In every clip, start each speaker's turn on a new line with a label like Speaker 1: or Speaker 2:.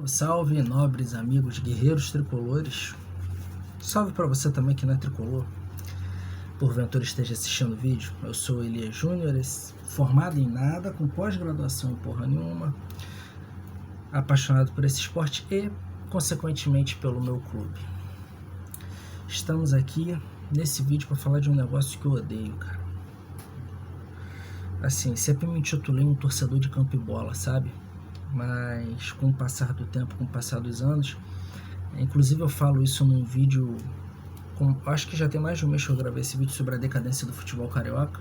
Speaker 1: Salve, salve, nobres amigos guerreiros tricolores. Salve para você também que não é tricolor, porventura esteja assistindo o vídeo. Eu sou Elias Júnior, formado em nada, com pós-graduação em porra nenhuma, apaixonado por esse esporte e, consequentemente, pelo meu clube. Estamos aqui nesse vídeo para falar de um negócio que eu odeio, cara. Assim, sempre me intitulei um torcedor de campo e bola, sabe? Mas com o passar do tempo, com o passar dos anos, inclusive eu falo isso num vídeo, acho que já tem mais de um mês que eu gravei esse vídeo sobre a decadência do futebol carioca,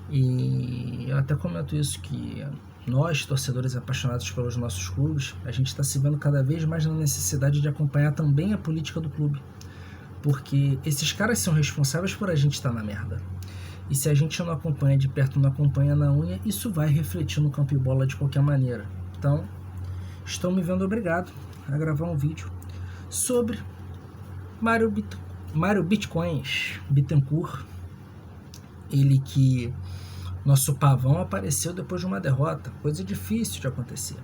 Speaker 1: e eu até comento isso, que nós, torcedores apaixonados pelos nossos clubes, a gente está se vendo cada vez mais na necessidade de acompanhar também a política do clube, porque esses caras são responsáveis por a gente estar na merda. E se a gente não acompanha de perto, não acompanha na unha, isso vai refletir no campo e bola de qualquer maneira. Então, estou me vendo obrigado a gravar um vídeo sobre Mário Bitcoins Bittencourt. Ele que, nosso pavão, apareceu depois de uma derrota, coisa difícil de acontecer.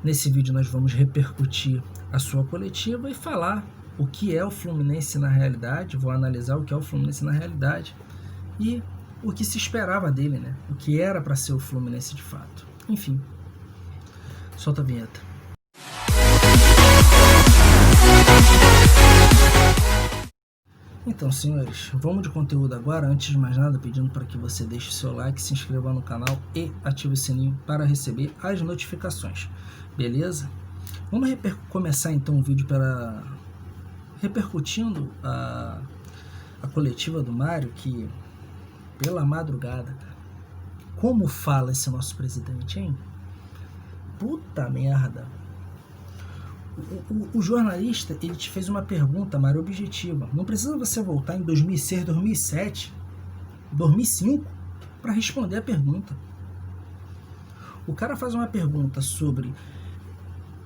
Speaker 1: Nesse vídeo nós vamos repercutir a sua coletiva e falar o que é o Fluminense na realidade. Vou analisar o que é o Fluminense na realidade e o que se esperava dele, né? O que era para ser o Fluminense de fato. Enfim, solta a vinheta. Então, senhores, vamos de conteúdo agora. Antes de mais nada, pedindo para que você deixe o seu like, se inscreva no canal e ative o sininho para receber as notificações. Beleza? Vamos começar então o vídeo repercutindo a coletiva do Mário, que pela madrugada, cara. Como fala esse nosso presidente, hein? Puta merda. O jornalista, ele te fez uma pergunta, Mário, objetiva. Não precisa você voltar em 2006, 2007, 2005 para responder a pergunta. O cara faz uma pergunta sobre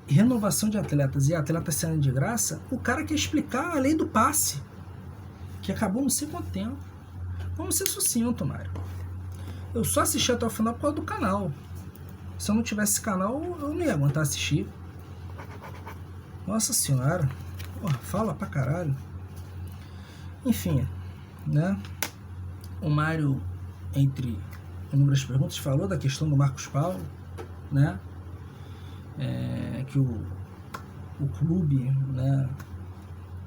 Speaker 1: renovação de atletas e atletas saindo de graça. O cara quer explicar a lei do passe, que acabou não sei quanto tempo. Vamos ser sucinto, Mário. Eu só assisti até o final por causa do canal. Se eu não tivesse canal, eu não ia aguentar assistir. Nossa senhora. Porra, fala pra caralho. Enfim, né? O Mário, entre inúmeras perguntas, falou da questão do Marcos Paulo, né? Que o clube, né,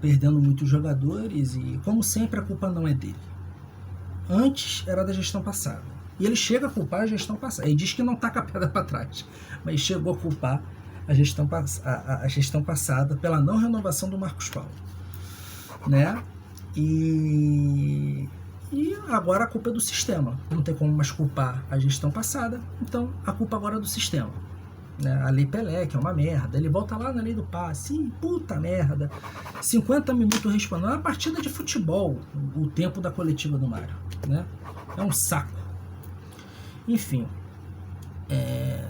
Speaker 1: perdendo muitos jogadores, e como sempre a culpa não é dele. Antes era da gestão passada. E ele chega a culpar a gestão passada. Ele diz que não taca a pedra para trás, mas chegou a culpar a gestão passada pela não renovação do Marcos Paulo, né? E agora a culpa é do sistema. Não tem como mais culpar a gestão passada, então a culpa agora é do sistema. A Lei Pelé, que é uma merda. Ele volta lá na lei do passe. Ih, puta merda. 50 minutos respondendo. É uma partida de futebol, o tempo da coletiva do Mário, né? É um saco. Enfim,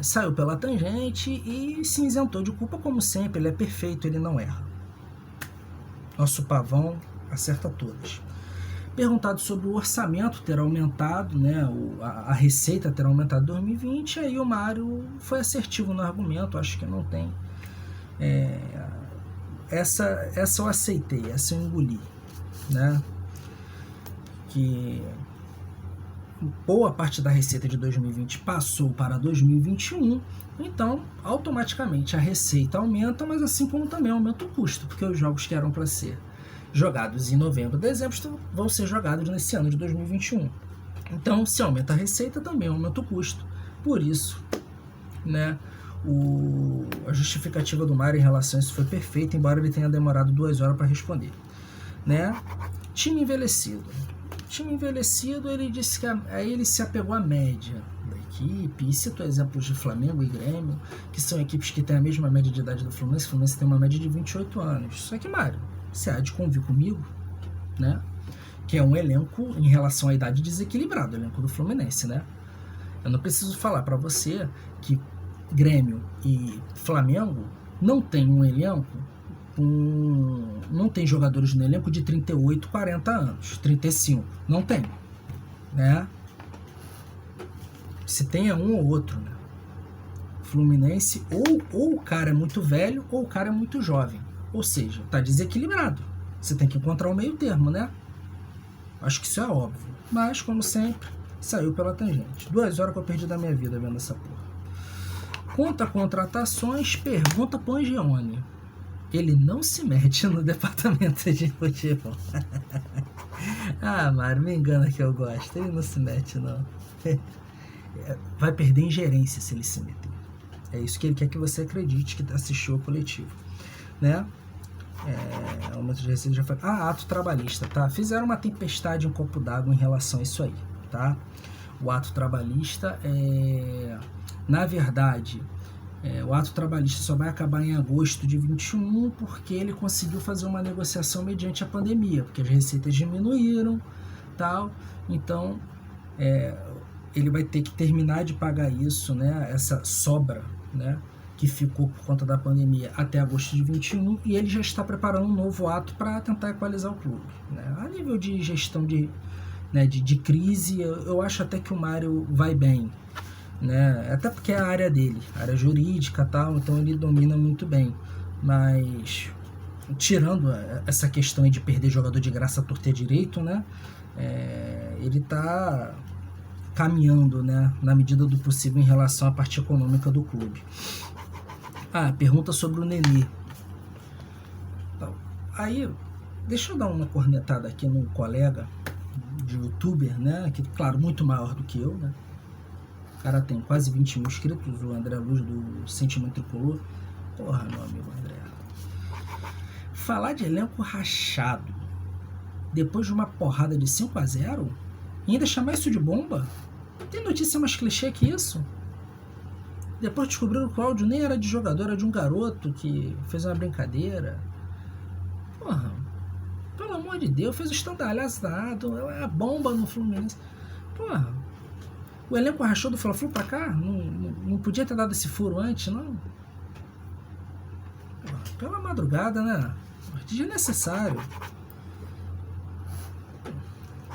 Speaker 1: saiu pela tangente e se isentou de culpa, como sempre. Ele é perfeito, ele não erra. Nosso pavão acerta todas. Perguntado sobre o orçamento ter aumentado, né, a receita ter aumentado em 2020, aí o Mário foi assertivo no argumento. Acho que não tem. Essa eu aceitei, essa eu engoli, né? Que boa parte da receita de 2020 passou para 2021, então automaticamente a receita aumenta, mas assim como também aumenta o custo, porque os jogos que eram para ser jogados em novembro, dezembro, vão ser jogados nesse ano de 2021. Então, se aumenta a receita, também aumenta o custo. Por isso, né, a justificativa do Mário em relação a isso foi perfeita, embora ele tenha demorado 2 horas para responder, né? Time envelhecido. Ele disse que aí ele se apegou à média da equipe e citou exemplos de Flamengo e Grêmio, que são equipes que têm a mesma média de idade do Fluminense. O Fluminense tem uma média de 28 anos. Só que, Mário, você há de convir comigo, né, que é um elenco em relação à idade desequilibrado, o elenco do Fluminense, né? Eu não preciso falar para você que Grêmio e Flamengo não tem um elenco não tem jogadores no elenco de 38, 40 anos, 35, não tem, né? Se tem é um ou outro, né? Fluminense, ou o cara é muito velho, ou o cara é muito jovem. Ou seja, tá desequilibrado. Você tem que encontrar o meio termo, né? Acho que isso é óbvio. Mas, como sempre, saiu pela tangente. 2 horas que eu perdi da minha vida vendo essa porra. Quanto a contratações, pergunta pro Angione. Ele não se mete no departamento de futebol. Ah, Mário, me engana que eu gosto. Ele não se mete, não. Vai perder ingerência se ele se meter. É isso que ele quer que você acredite, que assistiu ao coletivo, né? Aumento de receita já foi. Ato trabalhista, tá? Fizeram uma tempestade em copo d'água em relação a isso aí, tá? O ato trabalhista na verdade, o ato trabalhista só vai acabar em agosto de 21 porque ele conseguiu fazer uma negociação mediante a pandemia, porque as receitas diminuíram, tal. Então, ele vai ter que terminar de pagar isso, né? Essa sobra, né? Que ficou por conta da pandemia até agosto de 21, e ele já está preparando um novo ato para tentar equalizar o clube, né? A nível de gestão de crise, eu acho até que o Mário vai bem, né? Até porque é a área dele, a área jurídica, tal, então ele domina muito bem, mas tirando essa questão aí de perder jogador de graça à torta e à direito, né? Ele está caminhando, né, na medida do possível em relação à parte econômica do clube. Pergunta sobre o Nenê. Aí, deixa eu dar uma cornetada aqui num colega de youtuber, né, que, claro, muito maior do que eu, né. O cara tem quase 20 mil inscritos, o André Luz do Sentimento Tricolor. Porra, meu amigo André. Falar de elenco rachado depois de uma porrada de 5-0 e ainda chamar isso de bomba? Tem notícia mais clichê que isso? Depois descobriram que o áudio nem era de jogador, era de um garoto que fez uma brincadeira. Porra, pelo amor de Deus, fez o estandalhaçado, é a bomba no Fluminense. Porra, o elenco rachou do Fla-Flu pra cá? Não podia ter dado esse furo antes, não? Porra, pela madrugada, né? Desnecessário.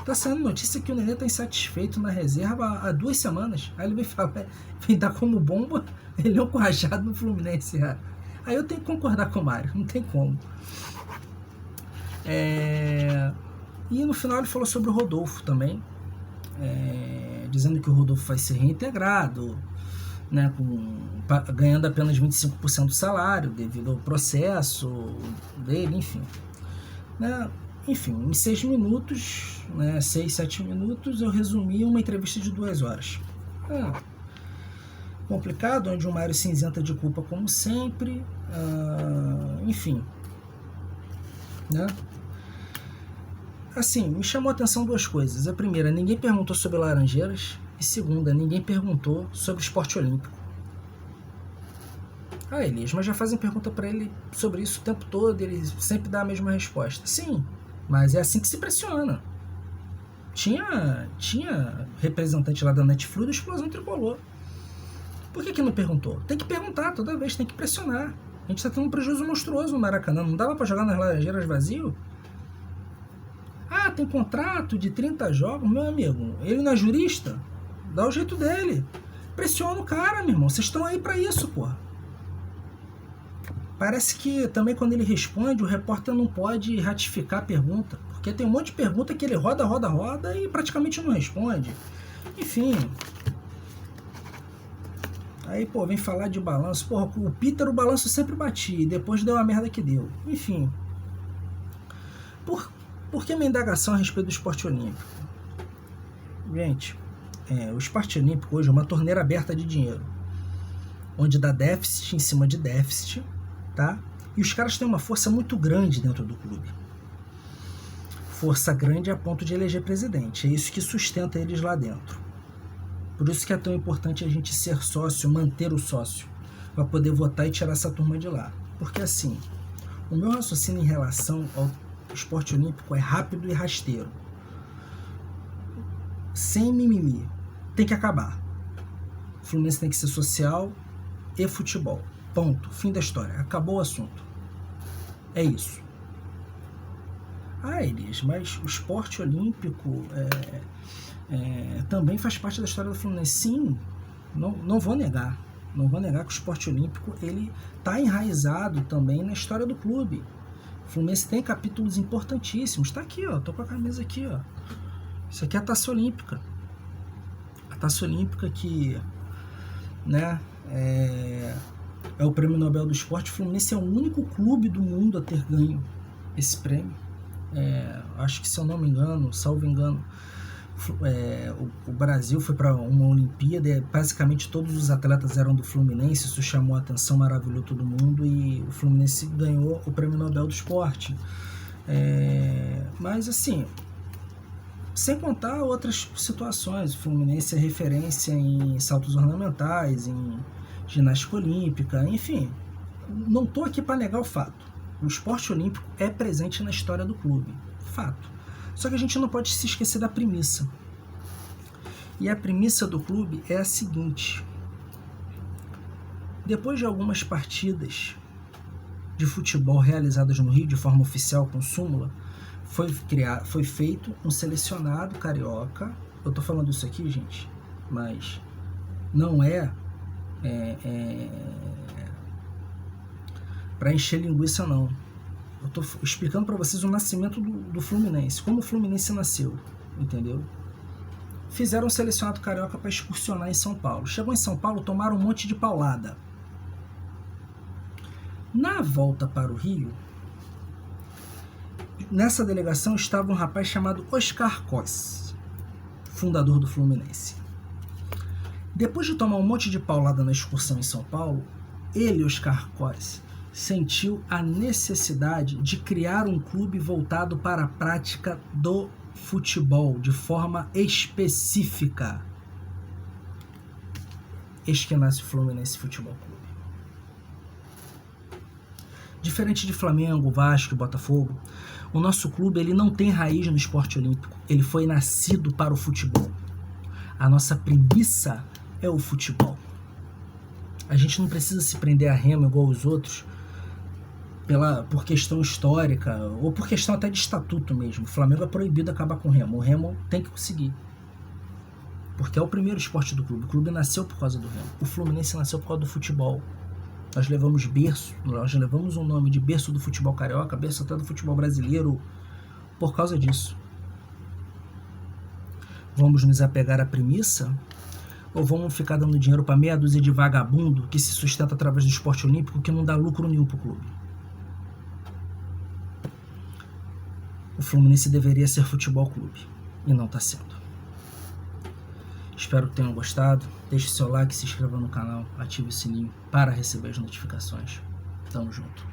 Speaker 1: Tá saindo notícia que o Nenê tá insatisfeito na reserva há 2 semanas. Aí ele vem dar como bomba ele é um rachado no Fluminense. Aí eu tenho que concordar com o Mário, não tem como. E no final ele falou sobre o Rodolfo também, dizendo que o Rodolfo vai ser reintegrado, né, ganhando apenas 25% do salário devido ao processo dele, enfim. Né? Enfim, em 6 minutos, né, 6, 7 minutos, eu resumi uma entrevista de 2 horas. Complicado, onde o Mário se isenta de culpa como sempre, enfim. Né? Assim, me chamou a atenção 2 coisas. A primeira, ninguém perguntou sobre Laranjeiras. E segunda, ninguém perguntou sobre esporte olímpico. Elias, mas já fazem pergunta para ele sobre isso o tempo todo, ele sempre dá a mesma resposta. Sim, mas é assim que se pressiona. Tinha representante lá da Netflix do Explosão Tricolor. Por que não perguntou? Tem que perguntar toda vez, tem que pressionar. A gente está tendo um prejuízo monstruoso no Maracanã. Não dava para jogar nas Laranjeiras vazio? Tem contrato de 30 jogos? Meu amigo, ele não é jurista? Dá o jeito dele. Pressiona o cara, meu irmão. Vocês estão aí para isso, porra. Parece que também quando ele responde, o repórter não pode ratificar a pergunta, porque tem um monte de pergunta que ele roda e praticamente não responde. Enfim. Aí, vem falar de balanço. Porra, o Peter, o balanço sempre batia, e depois deu a merda que deu. Enfim. Por que minha indagação a respeito do esporte olímpico? Gente, o esporte olímpico hoje é uma torneira aberta de dinheiro, onde dá déficit em cima de déficit, tá? E os caras têm uma força muito grande dentro do clube. Força grande a ponto de eleger presidente. É isso que sustenta eles lá dentro. Por isso que é tão importante a gente ser sócio, manter o sócio, para poder votar e tirar essa turma de lá. Porque assim, o meu raciocínio em relação ao esporte olímpico é rápido e rasteiro. Sem mimimi. Tem que acabar. O Fluminense tem que ser social e futebol. Ponto. Fim da história. Acabou o assunto. É isso. Elias, mas o esporte olímpico também faz parte da história do Fluminense. Sim, não vou negar. Não vou negar que o esporte olímpico ele está enraizado também na história do clube. O Fluminense tem capítulos importantíssimos. Está aqui, ó. Tô com a camisa aqui, ó. Isso aqui é a Taça Olímpica. A Taça Olímpica que, né, é o Prêmio Nobel do Esporte. O Fluminense é o único clube do mundo a ter ganho esse prêmio. Acho que, se eu não me engano, salvo engano, o Brasil foi para uma Olimpíada e basicamente todos os atletas eram do Fluminense. Isso chamou a atenção, maravilhou todo mundo, e o Fluminense ganhou o Prêmio Nobel do Esporte. Mas assim, sem contar outras situações, o Fluminense é referência em saltos ornamentais, em ginástica olímpica, enfim, não estou aqui para negar o fato. O esporte olímpico é presente na história do clube, fato. Só que a gente não pode se esquecer da premissa. E a premissa do clube é a seguinte: depois de algumas partidas de futebol realizadas no Rio de forma oficial com súmula, foi feito um selecionado carioca. Eu estou falando isso aqui, gente, mas não para encher linguiça, não. Eu estou explicando para vocês o nascimento do Fluminense, como o Fluminense nasceu, entendeu? Fizeram um selecionado carioca para excursionar em São Paulo. Chegou em São Paulo, tomaram um monte de paulada. Na volta para o Rio, nessa delegação estava um rapaz chamado Oscar Cos, fundador do Fluminense. Depois de tomar um monte de paulada na excursão em São Paulo, ele, Oscar Cos, sentiu a necessidade de criar um clube voltado para a prática do futebol de forma específica. Eis que nasce o Fluminense Futebol Clube. Diferente de Flamengo, Vasco e Botafogo, o nosso clube ele não tem raiz no esporte olímpico. Ele foi nascido para o futebol. A nossa premissa é o futebol. A gente não precisa se prender a remo igual os outros por questão histórica ou por questão até de estatuto mesmo. O Flamengo é proibido acabar com o remo. O remo tem que conseguir, porque é o primeiro esporte do clube. O clube nasceu por causa do remo. O Fluminense nasceu por causa do futebol. Nós levamos o nome de berço do futebol carioca, berço até do futebol brasileiro, por causa disso. Vamos nos apegar à premissa ou vamos ficar dando dinheiro para meia dúzia de vagabundo que se sustenta através do esporte olímpico, que não dá lucro nenhum para o clube? O Fluminense deveria ser futebol clube e não está sendo. Espero que tenham gostado. Deixe seu like, se inscreva no canal, ative o sininho para receber as notificações. Tamo junto.